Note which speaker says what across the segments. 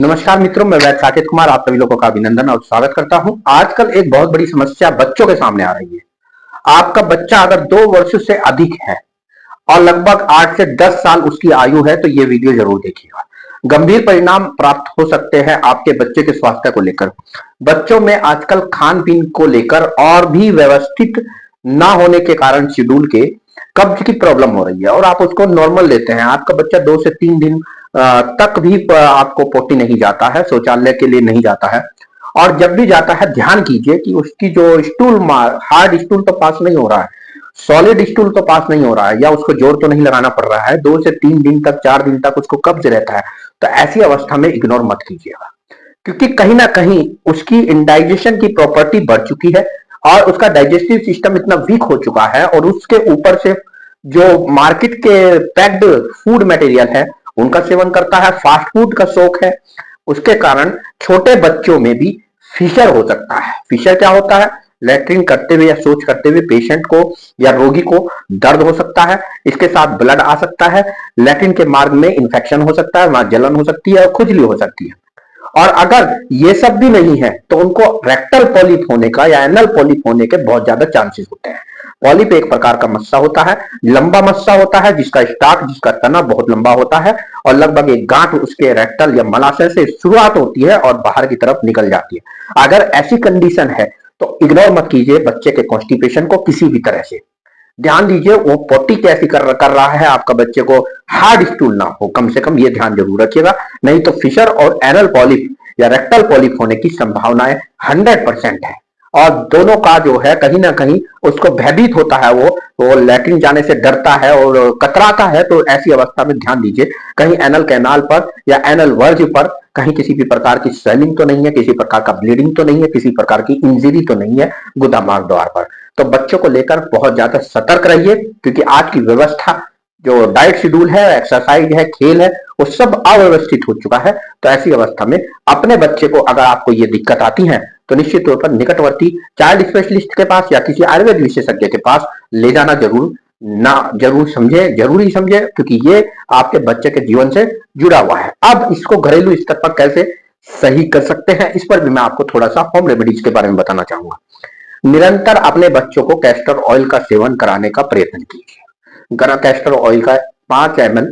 Speaker 1: नमस्कार मित्रों, मैं वैद्य साकेत कुमार आप सभी लोगों का अभिनंदन और स्वागत करता हूं। आजकल एक बहुत बड़ी समस्या बच्चों के सामने आ रही है। आपका बच्चा अगर 2 वर्ष से अधिक है और लगभग 8 से 10 साल उसकी आयु है तो ये वीडियो जरूर देखिएगा। गंभीर परिणाम प्राप्त हो सकते हैं आपके बच्चे के स्वास्थ्य को लेकर। बच्चों में आजकल खान पीन को लेकर और भी व्यवस्थित ना होने के कारण शेड्यूल के कब्ज की प्रॉब्लम हो रही है और आप उसको नॉर्मल लेते हैं। आपका बच्चा 2 से 3 दिन तक भी आपको पोटी नहीं जाता है, शौचालय के लिए नहीं जाता है। और जब भी जाता है ध्यान कीजिए कि उसकी जो स्टूल हार्ड स्टूल तो पास नहीं हो रहा है, सॉलिड स्टूल तो पास नहीं हो रहा है, या उसको जोर तो नहीं लगाना पड़ रहा है। 2 से 3 दिन तक 4 दिन तक उसको कब्ज रहता है, तो ऐसी अवस्था में इग्नोर मत कीजिएगा, क्योंकि कहीं ना कहीं उसकी इंडाइजेशन की प्रॉपर्टी बढ़ चुकी है और उसका डाइजेस्टिव सिस्टम इतना वीक हो चुका है और उसके ऊपर से जो मार्केट के पैक्ड फूड मटेरियल है उनका सेवन करता है, फास्ट फूड का शौक है। उसके कारण छोटे बच्चों में भी फिशर हो सकता है। फिशर क्या होता है? लैट्रिन करते हुए या शौच करते हुए पेशेंट को या रोगी को दर्द हो सकता है, इसके साथ ब्लड आ सकता है, लैट्रिन के मार्ग में इंफेक्शन हो सकता है, वहां जलन हो सकती है और खुजली हो सकती है। और अगर ये सब भी नहीं है तो उनको रेक्टल पॉलिप होने का या एनल पॉलिप होने के बहुत ज्यादा चांसेस होते हैं। पॉलिप एक प्रकार का मस्सा होता है, लंबा मस्सा होता है जिसका स्टाक, जिसका तना बहुत लंबा होता है और लगभग एक गांठ उसके रेक्टल या मलाशय से शुरुआत होती है और बाहर की तरफ निकल जाती है। अगर ऐसी कंडीशन है तो इग्नोर मत कीजिए बच्चे के कॉन्स्टिपेशन को किसी भी तरह से। ध्यान दीजिए वो पोटी कैसी कर रहा है, आपका बच्चे को हार्ड स्टूल ना हो, कम से कम ये ध्यान जरूर रखिएगा। नहीं तो फिशर और एनल पॉलिप या रेक्टल पॉलिप होने की संभावनाएं 100% है। और दोनों का जो है कहीं ना कहीं उसको भयभीत होता है, वो लैट्रिन जाने से डरता है और कतराता है। तो ऐसी अवस्था में ध्यान दीजिए कहीं एनल कैनाल पर या एनल वर्ज पर कहीं किसी भी प्रकार की स्वेलिंग तो नहीं है, किसी प्रकार का ब्लीडिंग तो नहीं है, किसी प्रकार की इंजरी तो नहीं है गुदामार्ग द्वार पर। तो बच्चों को लेकर बहुत ज्यादा सतर्क रहिए, क्योंकि आज की व्यवस्था जो डाइट शेड्यूल है, एक्सरसाइज है, खेल है, वो सब अव्यवस्थित हो चुका है। तो ऐसी अवस्था में अपने बच्चे को अगर आपको ये दिक्कत आती है तो निश्चित तौर पर निकटवर्ती चाइल्ड स्पेशलिस्ट के पास या किसी आयुर्वेद विशेषज्ञ के पास ले जाना जरूरी समझे, क्योंकि ये आपके बच्चे के जीवन से जुड़ा हुआ है। अब इसको घरेलू स्तर पर कैसे सही कर सकते हैं, इस पर भी मैं आपको थोड़ा सा होम रेमेडीज के बारे में बताना चाहूंगा। निरंतर अपने बच्चों को कैस्टर ऑयल का सेवन कराने का प्रयत्न कीजिए। गरम कैस्टर ऑयल का 5 ml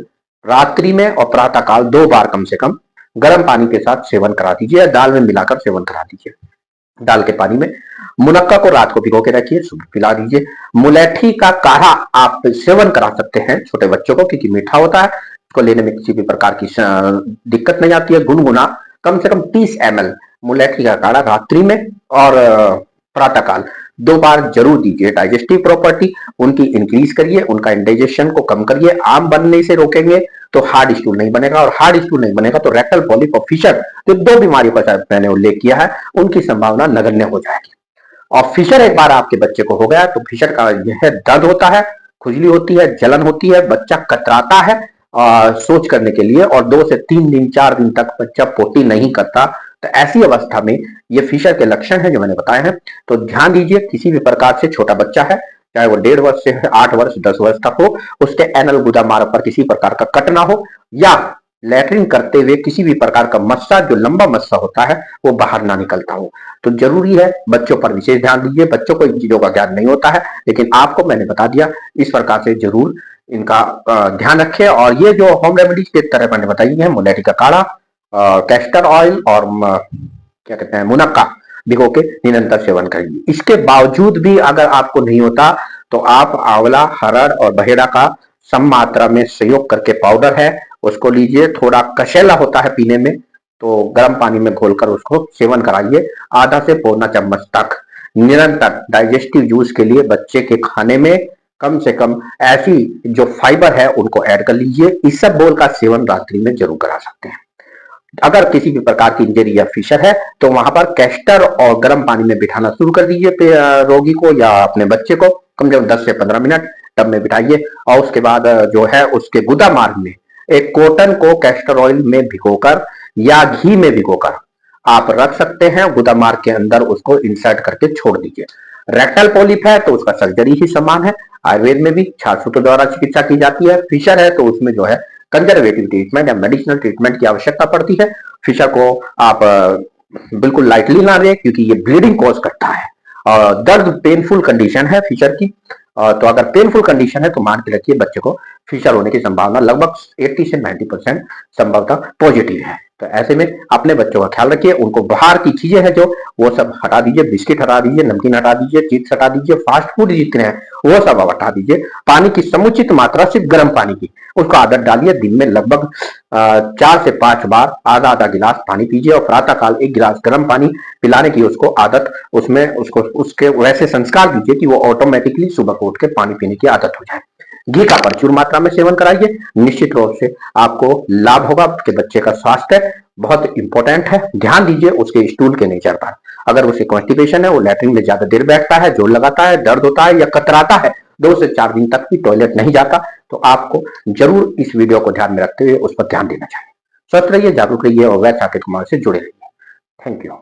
Speaker 1: रात्रि में और प्रातःकाल 2 बार कम से कम गर्म पानी के साथ सेवन करा दीजिए, दाल में मिलाकर सेवन करा दीजिए। दाल के पानी में मुनक्का को रात को भिगो के रखिए, सुबह पिला दीजिए। मुलैठी का काढ़ा आप सेवन करा सकते हैं छोटे बच्चों को, क्योंकि मीठा होता है, इसको लेने में किसी भी प्रकार की दिक्कत नहीं आती है। गुनगुना कम से कम 30 ml मुलैठी का काढ़ा रात्रि में और प्रातःकाल 2 बार जरूर दीजिए। डाइजेस्टिव प्रॉपर्टी उनकी इंक्रीज करिए, उनका इंडाइजेशन को कम करिए। आम बनने से रोकेंगे तो हार्ड स्टूल नहीं बनेगा, और हार्ड स्टूल नहीं बनेगा तो रेक्टल पॉलिप और फिशर, जो 2 बीमारियों का मैंने उल्लेख किया है, उनकी संभावना नगण्य हो जाएगी। और फिशर एक बार आपके बच्चे को हो गया तो फिशर का यह दर्द होता है, खुजली होती है, जलन होती है, बच्चा कतराता है सोच करने के लिए, और 2 से 3 दिन 4 दिन तक बच्चा पोटी नहीं करता। तो ऐसी अवस्था में ये फिशर के लक्षण हैं जो मैंने बताए हैं। तो ध्यान दीजिए, किसी भी प्रकार से छोटा बच्चा है, चाहे वो 1.5 वर्ष से 8 वर्ष 10 वर्ष तक हो, उसके एनल गुदा मार्ग पर किसी प्रकार का कट ना हो, या लैट्रिन करते हुए किसी भी प्रकार का मस्सा, जो लंबा मस्सा होता है, वो बाहर ना निकलता हो। तो जरूरी है बच्चों पर विशेष ध्यान दीजिए। बच्चों को इन चीजों का ज्ञान नहीं होता है, लेकिन आपको मैंने बता दिया, इस प्रकार से जरूर इनका ध्यान रखें। और ये जो होम रेमेडीज की तरह मैंने बताई है, मुलैठी का काढ़ा, कैस्टर ऑयल और क्या कहते हैं मुनक्का भिगो के निरंतर सेवन करिए। इसके बावजूद भी अगर आपको नहीं होता तो आप आंवला, हरड़ और बहेड़ा का सम मात्रा में संयोग करके पाउडर है उसको लीजिए। थोड़ा कशेला होता है पीने में, तो गर्म पानी में घोलकर उसको सेवन कराइए, आधा से पौना चम्मच तक निरंतर। डाइजेस्टिव जूस के लिए बच्चे के खाने में कम से कम ऐसी जो फाइबर है उनको ऐड कर लीजिए। इसबगोल का सेवन रात्रि में जरूर करा सकते हैं। अगर किसी भी प्रकार की इंजरी या फिशर है तो वहां पर कैस्टर और गर्म पानी में बिठाना शुरू कर दीजिए रोगी को या अपने बच्चे को, कम से कम 10 से 15 मिनट टब में बिठाइए। और उसके बाद जो है उसके गुदा मार्ग में एक कॉटन को कैस्टर ऑयल में भिगोकर या घी में भिगोकर आप रख सकते हैं, गुदा मार्ग के अंदर उसको इंसर्ट करके छोड़ दीजिए। रेक्टल पॉलिप है तो उसका सर्जरी ही समान है, आयुर्वेद में भी छाछूतों द्वारा चिकित्सा की जाती है। फिशर है तो उसमें जो है कंजर्वेटिव ट्रीटमेंट या मेडिसिनल ट्रीटमेंट की आवश्यकता पड़ती है। फिशर को आप बिल्कुल लाइटली ना लें, क्योंकि ये ब्लीडिंग कॉज करता है और दर्द पेनफुल कंडीशन है फिशर की। तो अगर पेनफुल कंडीशन है तो मान के रखिए बच्चे को फिशर होने की संभावना लगभग 80 से 90% संभवतः पॉजिटिव है। तो ऐसे में अपने बच्चों का ख्याल रखिए, उनको बाहर की चीजें हैं जो वो सब हटा दीजिए, बिस्किट हटा दीजिए, नमकीन हटा दीजिए, चिप्स हटा दीजिए, फास्ट फूड जितने हैं वो सब अब हटा दीजिए। पानी की समुचित मात्रा, सिर्फ गर्म पानी की उसको आदत डालिए। दिन में लगभग 4 से 5 बार आधा आधा गिलास पानी पीजिए और प्रातःकाल 1 गिलास गर्म पानी पिलाने की उसको आदत, उसमें उसको उसके वैसे संस्कार दीजिए कि वो ऑटोमेटिकली सुबह को उठ के पानी पीने की आदत हो जाए। घी का प्रचुर मात्रा में सेवन कराइए, निश्चित रूप से आपको लाभ होगा। आपके बच्चे का स्वास्थ्य बहुत इंपॉर्टेंट है, ध्यान दीजिए उसके स्टूल के नेचर पर। अगर उसे कॉन्स्टिपेशन है, वो लैट्रिन में ज्यादा देर बैठता है, जोर लगाता है, दर्द होता है या कतराता है, 2 से 4 दिन तक भी टॉयलेट नहीं जाता, तो आपको जरूर इस वीडियो को ध्यान में रखते हुए उस पर ध्यान देना चाहिए। स्वस्थ रहिए, जागरूक रहिए और वैद्य साकेत कुमार से जुड़े रहिए। Thank you.